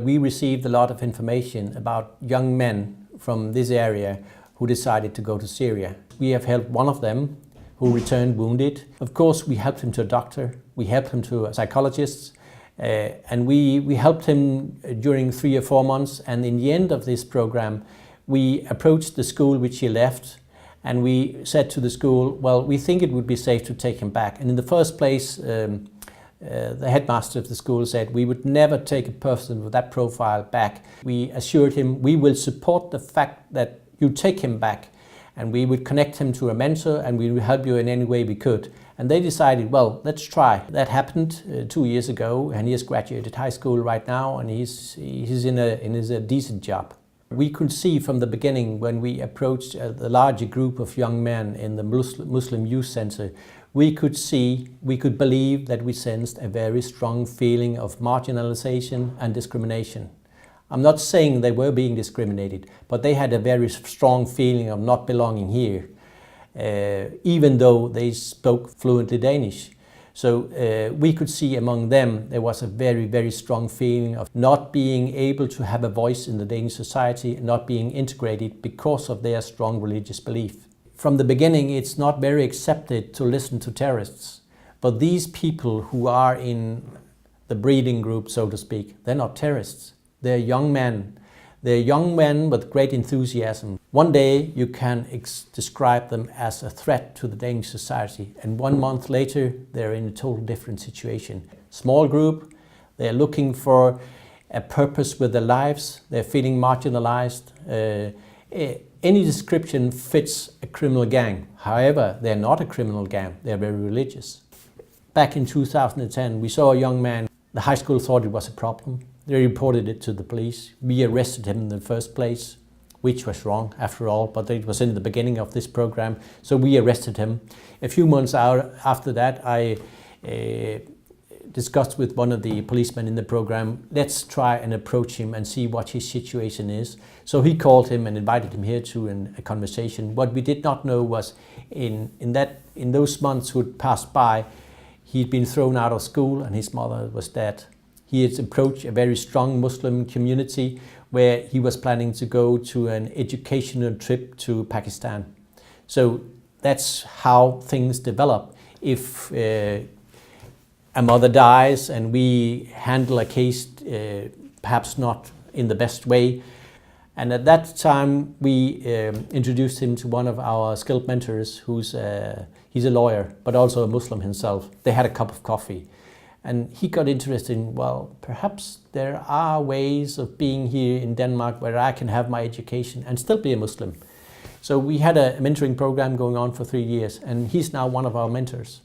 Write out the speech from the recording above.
We received a lot of information about young men from this area who decided to go to Syria. We have helped one of them who returned wounded. Of course, we helped him to a doctor, we helped him to a psychologist, and we helped him during 3 or 4 months. And in the end of this program, we approached the school which he left, and we said to the school, well, we think it would be safe to take him back. And in the first place, the headmaster of the school said we would never take a person with that profile back. We assured him we will support the fact that you take him back, and we would connect him to a mentor, and we would help you in any way we could. And they decided, well, let's try. That happened 2 years ago, and he has graduated high school right now, and he's in a decent job. We could see from the beginning, when we approached the larger group of young men in the Muslim Youth Center, we could believe that we sensed a very strong feeling of marginalization and discrimination. I'm not saying they were being discriminated, but they had a very strong feeling of not belonging here, even though they spoke fluently Danish. So we could see among them there was a very, very strong feeling of not being able to have a voice in the Danish society, not being integrated because of their strong religious belief. From the beginning, it's not very accepted to listen to terrorists, but these people who are in the breeding group, so to speak, they're not terrorists. They're young men. They're young men with great enthusiasm. One day you can describe them as a threat to the Danish society, and 1 month later they're in a total different situation. Small group, they're looking for a purpose with their lives, they're feeling marginalized. Any description fits a criminal gang. However, they're not a criminal gang, they're very religious. Back in 2010, we saw a young man. The high school thought it was a problem. They reported it to the police. We arrested him in the first place, which was wrong after all, but it was in the beginning of this program, so we arrested him. A few months after that, I discussed with one of the policemen in the program, let's try and approach him and see what his situation is. So he called him and invited him here to a conversation. What we did not know was in those months who had passed by, he'd been thrown out of school and his mother was dead. He had approached a very strong Muslim community where he was planning to go to an educational trip to Pakistan. So that's how things develop. If a mother dies and we handle a case perhaps not in the best way, and at that time we introduced him to one of our skilled mentors he's a lawyer but also a Muslim himself. They had a cup of coffee and he got interested in, well, perhaps there are ways of being here in Denmark where I can have my education and still be a Muslim. So we had a mentoring program going on for 3 years, and he's now one of our mentors.